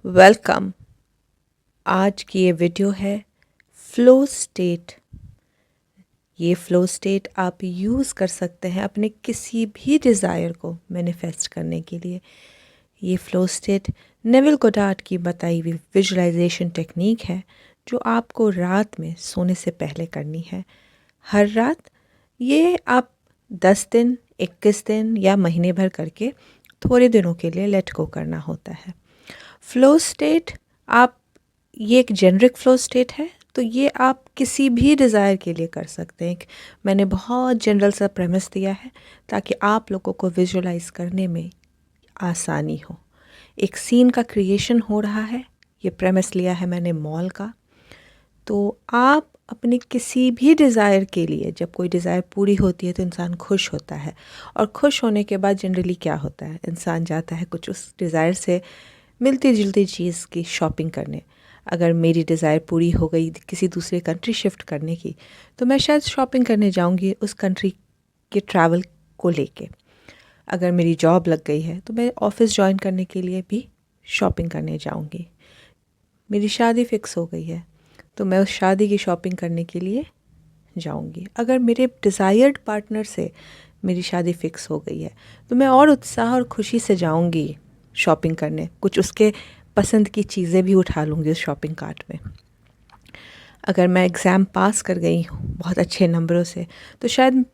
Welcome. आज की ये वीडियो है फ़्लो स्टेट। ये फ़्लो स्टेट आप यूज़ कर सकते हैं अपने किसी भी डिज़ायर को मैनिफेस्ट करने के लिए। ये फ़्लो स्टेट नेविल गोडार्ड की बताई हुई विजुअलाइजेशन टेक्निक है जो आपको रात में सोने से पहले करनी है। हर रात ये आप 10 दिन, 21 दिन या महीने भर करके थोड़े दिनों के लिए लेट गो करना होता है। फ़्लो स्टेट आप ये एक जेनरिक फ़्लो स्टेट है, तो ये आप किसी भी डिज़ायर के लिए कर सकते हैं। मैंने बहुत जनरल सा प्रेमिस दिया है ताकि आप लोगों को विजुअलाइज़ करने में आसानी हो। एक सीन का क्रिएशन हो रहा है, ये प्रेमिस लिया है मैंने मॉल का। तो आप अपने किसी भी डिज़ायर के लिए, जब कोई डिज़ायर पूरी होती है तो इंसान खुश होता है, और खुश होने के बाद जनरली क्या होता है, इंसान जाता है कुछ उस डिज़ायर से मिलती जुलती चीज़ की शॉपिंग करने। अगर मेरी डिज़ायर पूरी हो गई किसी दूसरे कंट्री शिफ्ट करने की, तो मैं शायद शॉपिंग करने जाऊंगी उस कंट्री के ट्रैवल को लेके। अगर मेरी जॉब लग गई है तो मैं ऑफ़िस जॉइन करने के लिए भी शॉपिंग करने जाऊंगी। मेरी शादी फ़िक्स हो गई है तो मैं उस शादी की शॉपिंग करने के लिए जाऊंगी। अगर मेरे डिज़ायर्ड पार्टनर से मेरी शादी फ़िक्स हो गई है तो मैं और उत्साह और खुशी से जाऊंगी शॉपिंग करने। कुछ उसके पसंद की चीज़ें भी उठा लूँगी उस शॉपिंग कार्ट में। अगर मैं एग्ज़ाम पास कर गई हूँ बहुत अच्छे नंबरों से, तो शायद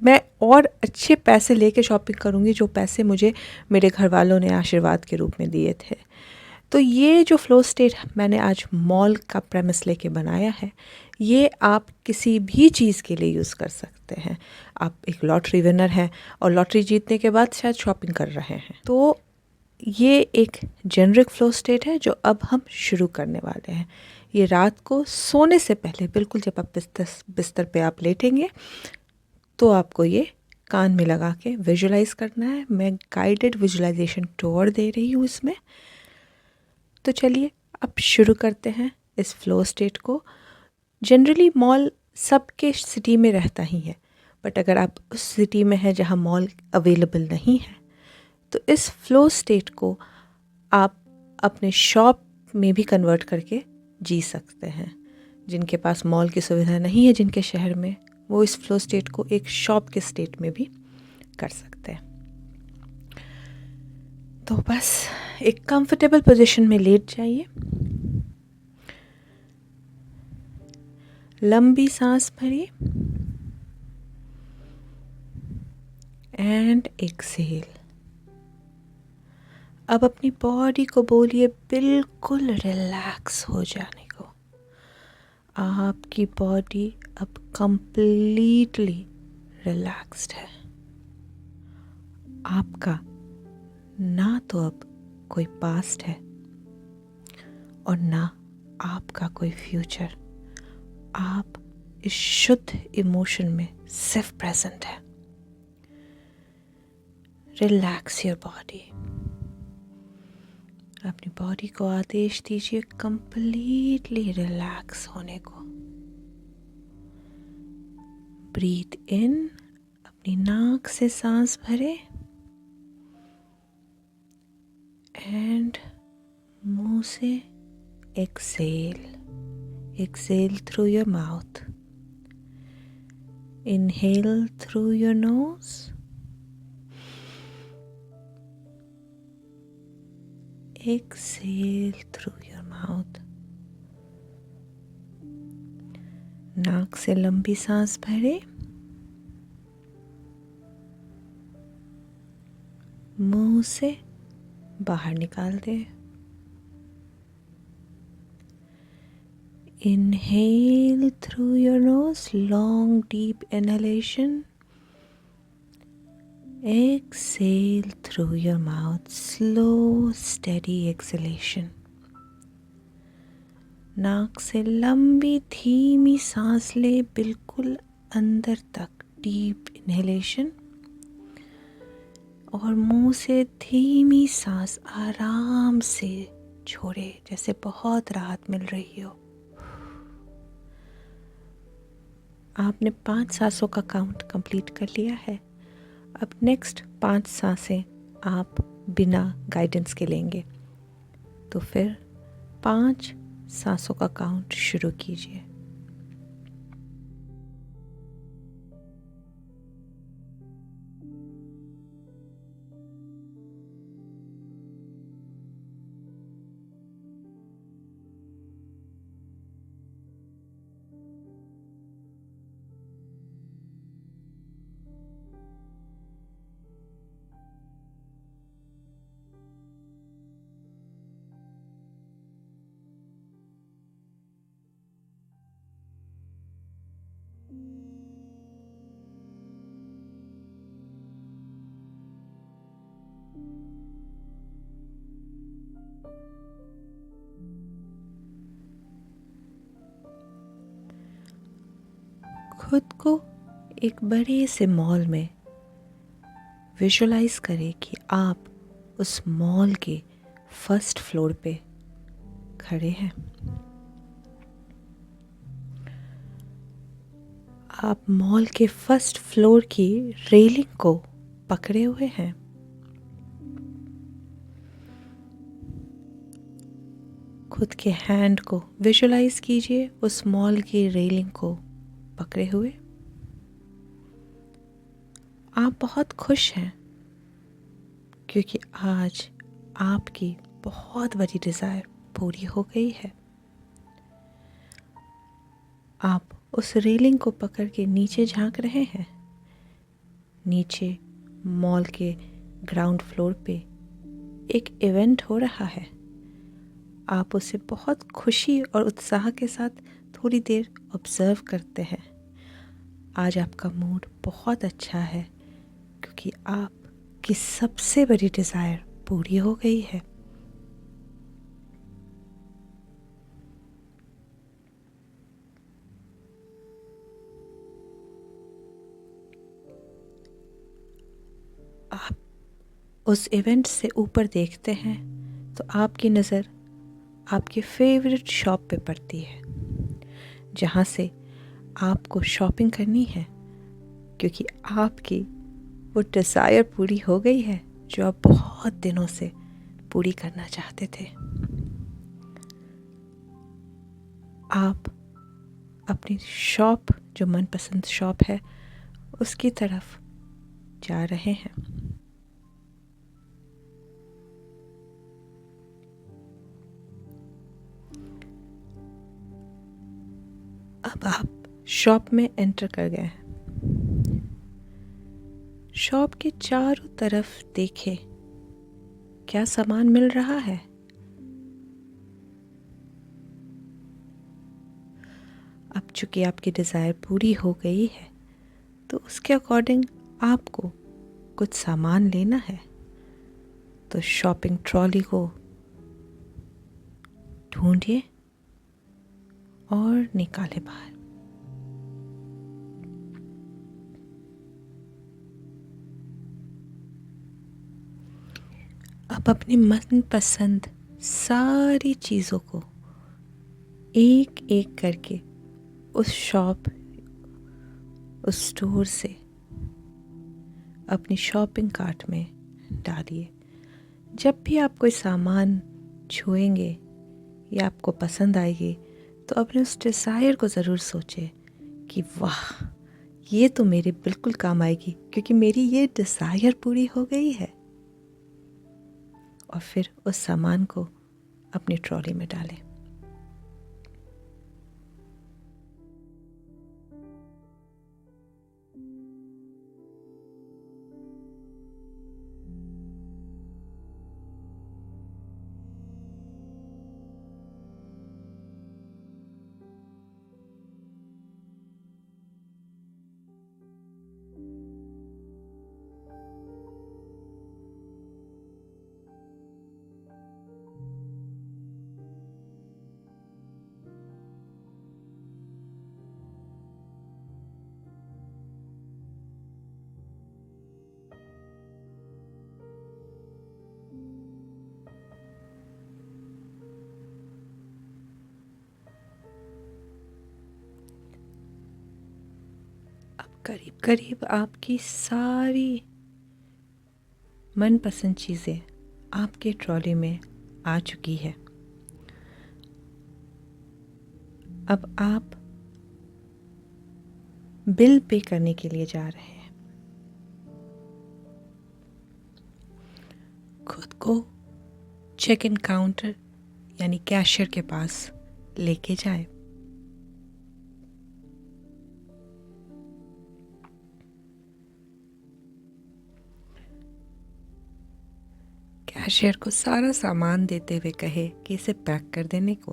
मैं और अच्छे पैसे लेके शॉपिंग करूँगी, जो पैसे मुझे मेरे घर वालों ने आशीर्वाद के रूप में दिए थे। तो ये जो फ़्लो स्टेट मैंने आज मॉल का प्रेमिस लेके बनाया है, ये आप किसी भी चीज़ के लिए यूज़ कर सकते हैं। आप एक लॉटरी विनर हैं और लॉटरी जीतने के बाद शायद शॉपिंग कर रहे हैं, तो ये एक जेनरिक फ़्लो स्टेट है जो अब हम शुरू करने वाले हैं। ये रात को सोने से पहले, बिल्कुल जब आप बिस्तर पे आप लेटेंगे, तो आपको ये कान में लगा के विजुअलाइज़ करना है। मैं गाइडेड विजुअलाइजेशन टूर दे रही हूँ इसमें। तो चलिए अब शुरू करते हैं इस फ़्लो स्टेट को। जनरली मॉल सबके सिटी में रहता ही है, बट अगर आप उस सिटी में हैं जहाँ मॉल अवेलेबल नहीं है, तो इस फ़्लो स्टेट को आप अपने शॉप में भी कन्वर्ट करके जी सकते हैं। जिनके पास मॉल की सुविधा नहीं है जिनके शहर में, वो इस फ़्लो स्टेट को एक शॉप के स्टेट में भी कर सकते हैं। तो बस एक कंफर्टेबल पोजीशन में लेट जाइए, लंबी सांस भरिए एंड एक्सहेल। अब अपनी बॉडी को बोलिए बिल्कुल रिलैक्स हो जाने को। आपकी बॉडी अब कंप्लीटली रिलैक्स्ड है। आपका ना तो अब कोई पास्ट है और ना आपका कोई फ्यूचर। आप इस शुद्ध इमोशन में सिर्फ प्रेजेंट है। Relax your body. अपनी बॉडी को आदेश दीजिए कंप्लीटली रिलैक्स होने को। ब्रीथ इन, अपनी नाक से सांस भरे एंड मुंह से exhale. Exhale through your mouth. Inhale through your nose, exhale through your mouth। नाक से लंबी सांस भरे, मुंह से बाहर निकाल दे। Inhale through your nose, long deep inhalation। Exhale through your mouth, slow steady exhalation। नाक से लंबी धीमी सांस ले, बिल्कुल अंदर तक डीप इनहेलेशन, और मुंह से धीमी सांस आराम से छोड़े, जैसे बहुत राहत मिल रही हो। आपने 5 सांसों का काउंट कंप्लीट कर लिया है। अब नेक्स्ट 5 सांसें आप बिना गाइडेंस के लेंगे। तो फिर 5 सांसों का काउंट शुरू कीजिए। खुद को एक बड़े से मॉल में विजुलाइज करें कि आप उस मॉल के फर्स्ट फ्लोर पे खड़े हैं। आप मॉल के फर्स्ट फ्लोर की रेलिंग को पकड़े हुए हैं। खुद के हैंड को विजुलाइज कीजिए उस मॉल की रेलिंग को पकड़े हुए। आप बहुत खुश हैं क्योंकि आज आपकी बहुत बड़ी डिज़ायर पूरी हो गई है। आप उस रेलिंग को पकड़ के नीचे झांक रहे हैं। नीचे मॉल के ग्राउंड फ्लोर पे एक इवेंट हो रहा है। आप उसे बहुत खुशी और उत्साह के साथ थोड़ी देर ऑब्जर्व करते हैं। आज आपका मूड बहुत अच्छा है क्योंकि आपकी सबसे बड़ी डिज़ायर पूरी हो गई है। आप उस इवेंट से ऊपर देखते हैं तो आपकी नज़र आपकी फेवरेट शॉप पे पड़ती है, जहाँ से आपको शॉपिंग करनी है क्योंकि आपकी वो डिज़ायर पूरी हो गई है जो आप बहुत दिनों से पूरी करना चाहते थे। आप अपनी शॉप, जो मनपसंद शॉप है, उसकी तरफ जा रहे हैं। अब आप शॉप में एंटर कर गए हैं। शॉप के चारों तरफ देखें, क्या सामान मिल रहा है। अब चूंकि आपकी डिज़ायर पूरी हो गई है तो उसके अकॉर्डिंग आपको कुछ सामान लेना है। तो शॉपिंग ट्रॉली को ढूंढिए और निकाले बाहर। अब अपनी मनपसंद सारी चीज़ों को एक एक करके उस शॉप, उस स्टोर से अपनी शॉपिंग कार्ट में डालिए। जब भी आप कोई सामान छुएंगे या आपको पसंद आएगी तो अपने उस डिज़ायर को ज़रूर सोचें कि वाह, ये तो मेरे बिल्कुल काम आएगी क्योंकि मेरी ये डिज़ायर पूरी हो गई है। और फिर उस सामान को अपनी ट्रॉली में डालें। करीब करीब आपकी सारी मनपसंद चीज़ें आपके ट्रॉली में आ चुकी है। अब आप बिल पे करने के लिए जा रहे हैं। खुद को चेक इन काउंटर यानी कैशियर के पास लेके जाए। कैशियर को सारा सामान देते हुए कहे कि इसे पैक कर देने को।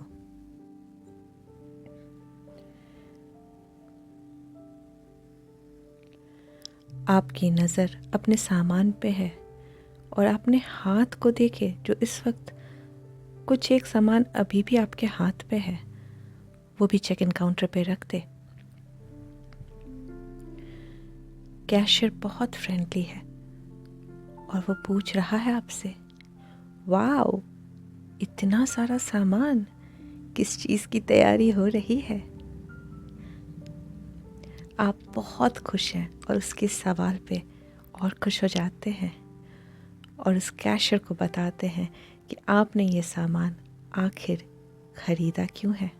आपकी नज़र अपने सामान पे है और अपने हाथ को देखे जो इस वक्त कुछ एक सामान अभी भी आपके हाथ पे है, वो भी चेक इन काउंटर पे रख दे। कैशियर बहुत फ्रेंडली है और वो पूछ रहा है आपसे, वाओ, इतना सारा सामान, किस चीज़ की तैयारी हो रही है? आप बहुत खुश हैं और उसके सवाल पे और खुश हो जाते हैं और उस कैशियर को बताते हैं कि आपने ये सामान आखिर खरीदा क्यों है।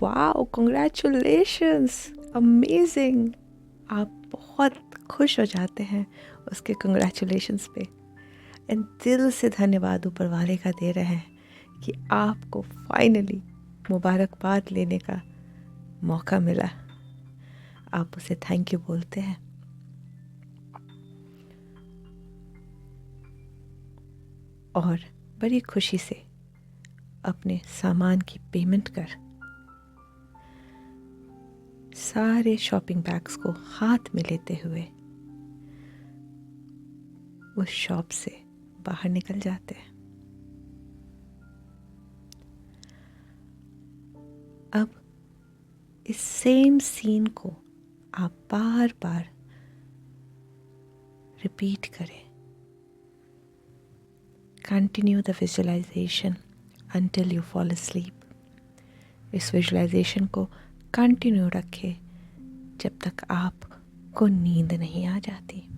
Wow, congratulations, amazing. आप बहुत खुश हो जाते हैं उसके कंग्रेचुलेशंस पे एंड दिल से धन्यवाद ऊपर वाले का दे रहे हैं कि आपको फाइनली मुबारकबाद लेने का मौका मिला। आप उसे थैंक यू बोलते हैं और बड़ी खुशी से अपने सामान की पेमेंट कर सारे शॉपिंग बैग्स को हाथ में लेते हुए उस शॉप से बाहर निकल जाते हैं। अब इस सेम सीन को आप बार बार रिपीट करें। Continue the visualization until you fall asleep। इस विजुअलाइजेशन को कंटिन्यू रखें जब तक आपको नींद नहीं आ जाती।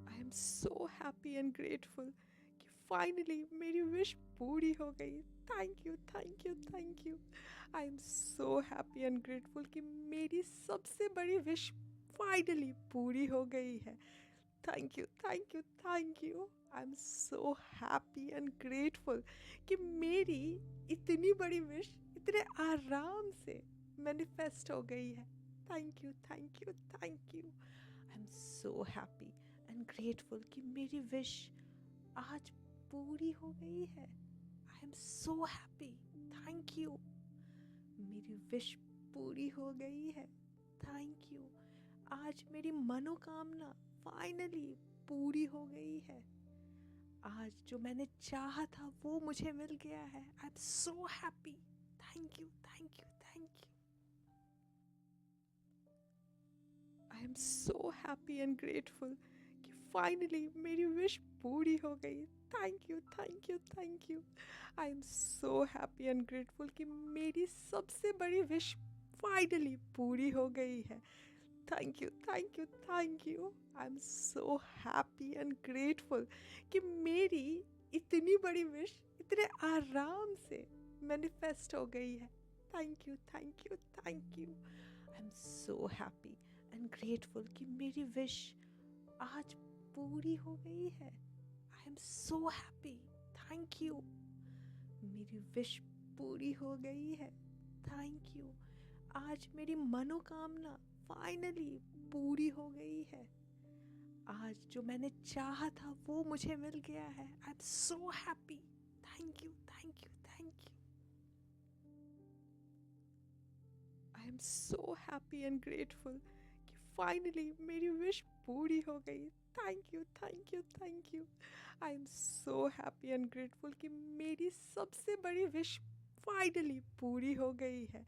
I am so happy and grateful कि फाइनली मेरी विश पूरी हो गई। Thank you, thank you, thank you. I am so happy and grateful कि मेरी सबसे बड़ी विश फाइनली पूरी हो गई है। Thank you, thank you, thank you. I am so happy and grateful कि मेरी इतनी बड़ी विश इतने आराम से मैनिफेस्ट हो गई है। Thank you, thank you, thank you. I am so happy and grateful कि मेरी विश आज पूरी हो गई है। आई am so happy, thank you. मेरी विश पूरी हो गई है। Thank you. आज मेरी मनोकामना फाइनली पूरी हो गई है। आज जो मैंने चाहा था वो मुझे मिल गया है। आई am so happy. Thank you, thank you, thank you. I am so happy and grateful कि फाइनली मेरी विश पूरी हो गई। Thank you, thank you, thank you. I am so happy and grateful कि मेरी सबसे बड़ी विश फाइनली पूरी हो गई है। Thank you, thank you, thank you. I am so happy and grateful कि मेरी इतनी बड़ी विश इतने आराम से मैनिफेस्ट हो गई है। Thank you, thank you, thank you. I am so happy and grateful कि मेरी विश आज पूरी हो गई है। आई am so happy. Thank you. मेरी विश पूरी हो गई है। Thank you. आज मेरी मनोकामना फाइनली पूरी हो गई है। आज जो मैंने चाहा था वो मुझे मिल गया है। आई am so happy. Thank you, thank you, thank you. I am so happy and grateful कि फाइनली मेरी विश पूरी हो गई। Thank you, thank you, thank you. I am so happy and grateful कि मेरी सबसे बड़ी विश फाइनली पूरी हो गई है।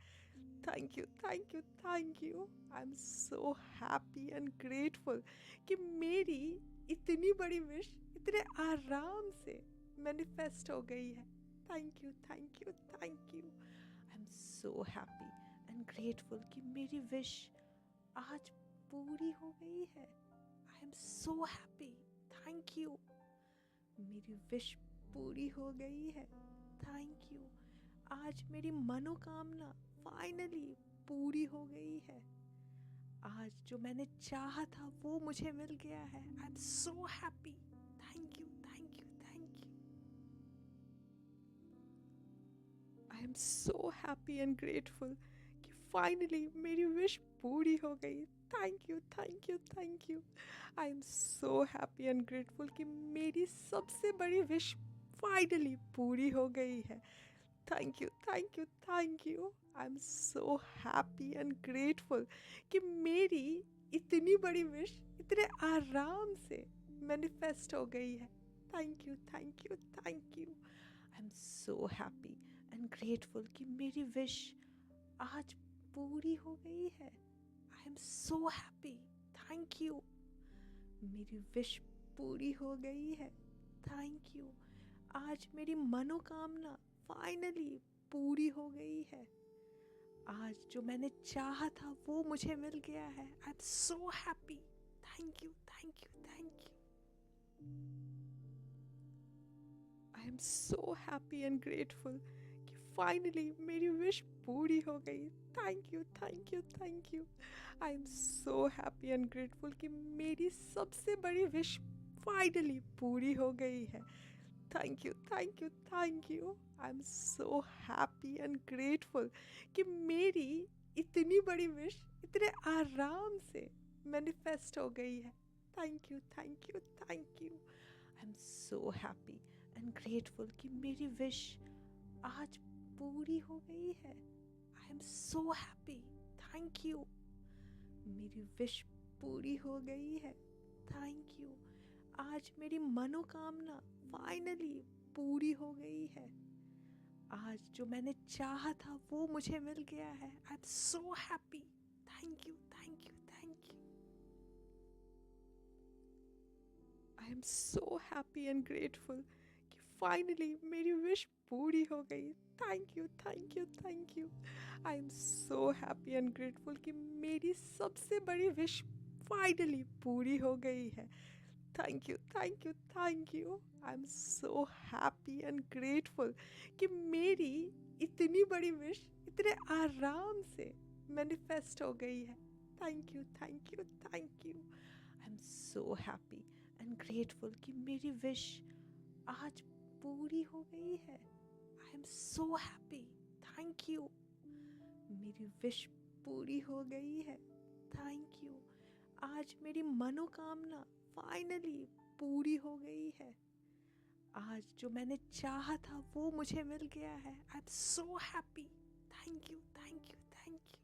Thank you, thank you, thank you. I am so happy and grateful कि मेरी इतनी बड़ी विश इतने आराम से मैनिफेस्ट हो गई है। Thank you, thank you, thank you. I am so happy and grateful कि मेरी विश आज पूरी हो गई है। आई am so happy. Thank you. मेरी विश पूरी हो गई है। Thank you. आज मेरी मनोकामना फाइनली पूरी हो गई है। आज जो मैंने चाहा था वो मुझे मिल गया है। आई am so happy. Thank you, thank you, thank you. I am so happy and grateful कि फाइनली मेरी विश पूरी हो गई। Thank you, thank you, thank you. I am so happy and grateful कि मेरी सबसे बड़ी विश फाइनली पूरी हो गई है। Thank you, thank you, thank you. I am so happy and grateful कि मेरी इतनी बड़ी विश इतने आराम से मैनिफेस्ट हो गई है। Thank you, thank you, thank you. I am so happy and grateful कि मेरी विश आज पूरी हो गई है। आई am so happy. Thank you. मेरी विश पूरी हो गई है। Thank you. आज मेरी मनोकामना फाइनली पूरी हो गई है। आज जो मैंने चाहा था वो मुझे मिल गया है। आई am so happy. Thank you, thank you, thank you. I am so happy and grateful कि फाइनली मेरी विश पूरी हो गई। Thank you, thank you, thank you. I am so happy and grateful कि मेरी सबसे बड़ी विश फाइनली पूरी हो गई है। Thank you, thank you, thank you. I am so happy and grateful कि मेरी इतनी बड़ी विश इतने आराम से मैनिफेस्ट हो गई है। Thank you, thank you, thank you. I am so happy and grateful कि मेरी विश आज पूरी हो गई है। आई am so happy. Thank you. मेरी विश पूरी हो गई है। Thank you. आज मेरी मनोकामना फाइनली पूरी हो गई है। आज जो मैंने चाहा था वो मुझे मिल गया है। आई am so happy. Thank you, thank you, thank you. I am so happy and grateful कि फाइनली मेरी विश पूरी हो गई। Thank you, thank you, thank you. I am so happy and grateful कि मेरी सबसे बड़ी विश फाइनली पूरी हो गई है। Thank you, thank you, thank you. I am so happy and grateful कि मेरी इतनी बड़ी विश इतने आराम से मैनिफेस्ट हो गई है। Thank you, thank you, thank you. I am so happy and grateful कि मेरी विश आज पूरी हो गई है। आई am so happy. Thank you. मेरी विश पूरी हो गई है। Thank you. आज मेरी मनोकामना फाइनली पूरी हो गई है। आज जो मैंने चाहा था वो मुझे मिल गया है। आई am so happy. Thank you, thank you, thank you.